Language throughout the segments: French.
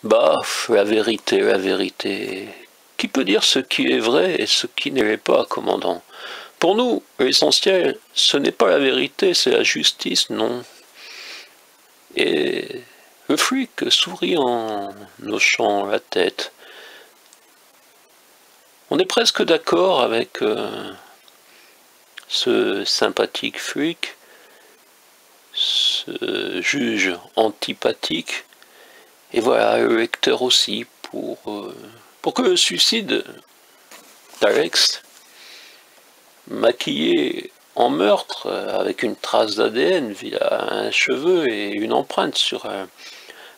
Bah, la vérité, la vérité. Qui peut dire ce qui est vrai et ce qui ne l'est pas, commandant? Pour nous, l'essentiel, ce n'est pas la vérité, c'est la justice, non. Et le flic sourit en hochant la tête. On est presque d'accord avec ce sympathique flic, ce juge antipathique, et voilà, le lecteur aussi, pour que le suicide d'Alex, maquillé en meurtre, avec une trace d'ADN via un cheveu et une empreinte sur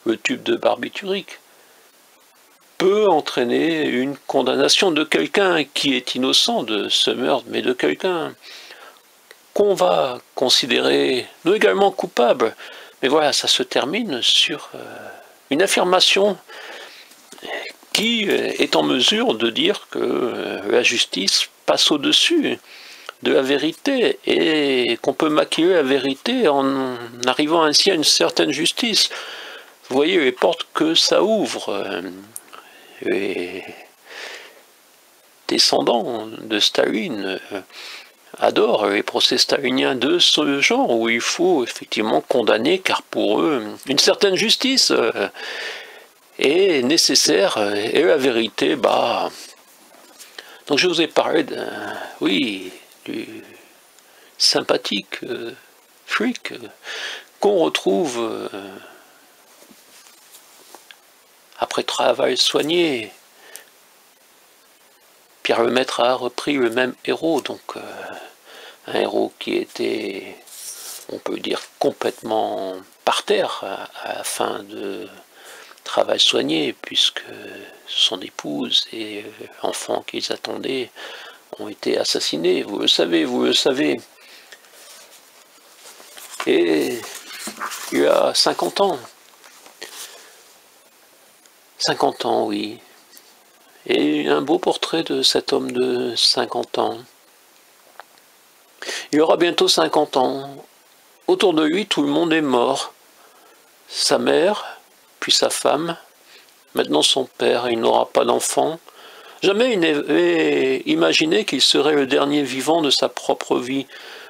le tube de barbiturique, peut entraîner une condamnation de quelqu'un qui est innocent de ce meurtre, mais de quelqu'un qu'on va considérer nous également coupable. Mais voilà, ça se termine sur une affirmation qui est en mesure de dire que la justice passe au-dessus de la vérité et qu'on peut maquiller la vérité en arrivant ainsi à une certaine justice. Vous voyez les portes que ça ouvre. Les descendants de Staline adorent les procès staliniens de ce genre où il faut effectivement condamner car pour eux une certaine justice est nécessaire et la vérité, bah... Donc je vous ai parlé oui, du sympathique flic qu'on retrouve après travail soigné. Pierre Lemaître a repris le même héros, donc un héros qui était, on peut dire, complètement par terre à la fin de travail soigné, puisque son épouse et l'enfant qu'ils attendaient ont été assassinés, vous le savez, vous le savez. Et il a 50 ans. 50 ans, oui. Et un beau portrait de cet homme de 50 ans. Il aura bientôt 50 ans. Autour de lui, tout le monde est mort. Sa mère, puis sa femme, maintenant son père, il n'aura pas d'enfant. Jamais il n'avait imaginé qu'il serait le dernier vivant de sa propre vie.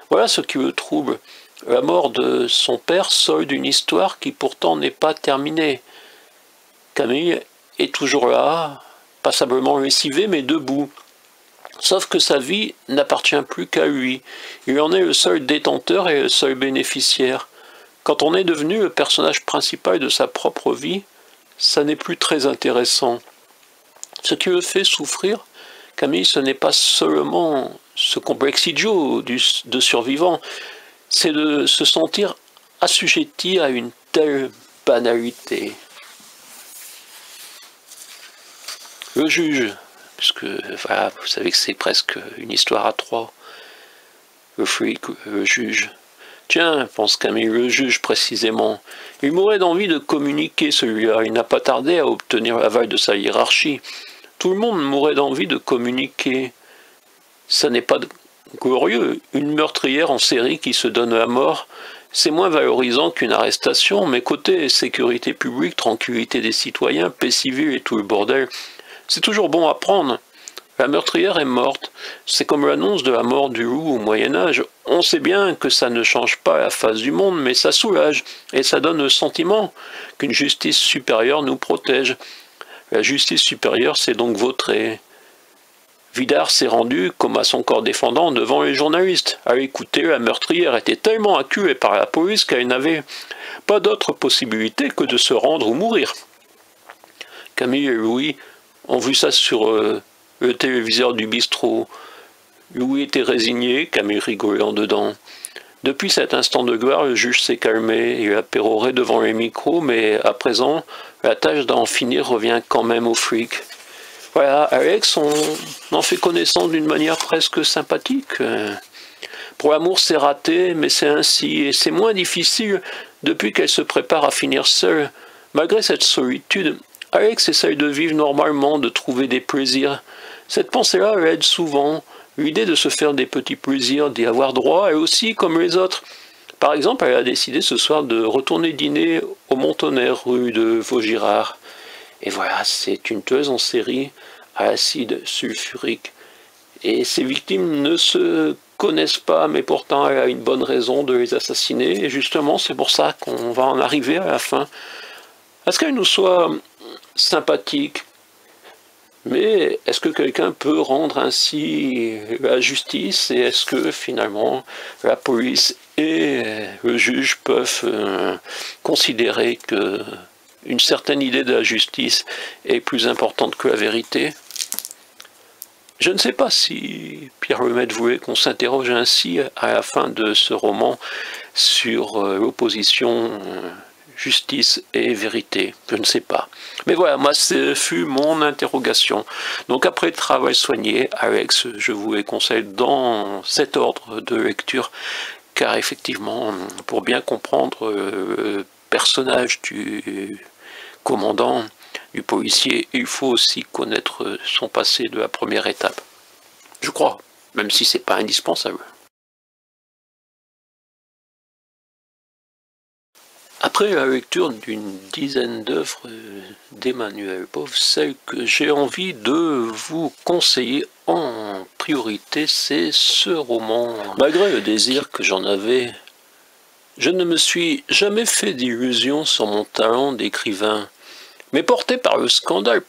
Voilà ce qui le trouble. La mort de son père solde une histoire qui pourtant n'est pas terminée. Camille est toujours là, passablement lessivé, mais debout. Sauf que sa vie n'appartient plus qu'à lui. Il en est le seul détenteur et le seul bénéficiaire. Quand on est devenu le personnage principal de sa propre vie, ça n'est plus très intéressant. Ce qui le fait souffrir, Camille, ce n'est pas seulement ce complexe idiot de survivant, c'est de se sentir assujetti à une telle banalité. Le juge, puisque voilà, vous savez que c'est presque une histoire à trois, le flic, le juge. Tiens, pense Camille, le juge précisément, il mourait d'envie de communiquer celui-là, il n'a pas tardé à obtenir l'aval de sa hiérarchie. Tout le monde mourait d'envie de communiquer. Ça n'est pas glorieux, une meurtrière en série qui se donne la mort, c'est moins valorisant qu'une arrestation, mais côté sécurité publique, tranquillité des citoyens, paix civile et tout le bordel, c'est toujours bon à prendre. La meurtrière est morte. C'est comme l'annonce de la mort du loup au Moyen-Âge. On sait bien que ça ne change pas la face du monde, mais ça soulage, et ça donne le sentiment qu'une justice supérieure nous protège. La justice supérieure s'est donc vautrée. Vidard s'est rendu, comme à son corps défendant, devant les journalistes. À écouter, la meurtrière était tellement acculée par la police qu'elle n'avait pas d'autre possibilité que de se rendre ou mourir. Camille et Louis ont vu ça sur le téléviseur du bistrot. Louis était résigné, Camille rigolait en dedans. Depuis cet instant de gloire, le juge s'est calmé, il a péroré devant les micros, mais à présent, la tâche d'en finir revient quand même aux flics. Voilà, Alex, on en fait connaissance d'une manière presque sympathique. Pour l'amour, c'est raté, mais c'est ainsi, et c'est moins difficile depuis qu'elle se prépare à finir seule. Malgré cette solitude, Alex essaye de vivre normalement, de trouver des plaisirs. Cette pensée-là l'aide souvent. L'idée de se faire des petits plaisirs, d'y avoir droit, elle aussi comme les autres. Par exemple, elle a décidé ce soir de retourner dîner au Montonnerre, rue de Vaugirard. Et voilà, c'est une tueuse en série à acide sulfurique. Et ses victimes ne se connaissent pas, mais pourtant elle a une bonne raison de les assassiner. Et justement, c'est pour ça qu'on va en arriver à la fin. Est-ce qu'elle nous soit sympathique? Mais est-ce que quelqu'un peut rendre ainsi la justice? Et est-ce que finalement la police et le juge peuvent considérer que une certaine idée de la justice est plus importante que la vérité? Je ne sais pas si Pierre Lemaitre voulait qu'on s'interroge ainsi à la fin de ce roman sur l'opposition justice et vérité, je ne sais pas. Mais voilà, moi, ce fut mon interrogation. Donc après le travail soigné, Alex, je vous les conseille dans cet ordre de lecture, car effectivement, pour bien comprendre le personnage du commandant, du policier, il faut aussi connaître son passé de la première étape. Je crois, même si c'est pas indispensable. Après la lecture d'une dizaine d'œuvres d'Emmanuel Pov, celle que j'ai envie de vous conseiller en priorité, c'est ce roman. Malgré le désir que j'en avais, je ne me suis jamais fait d'illusions sur mon talent d'écrivain. Mais porté par le scandale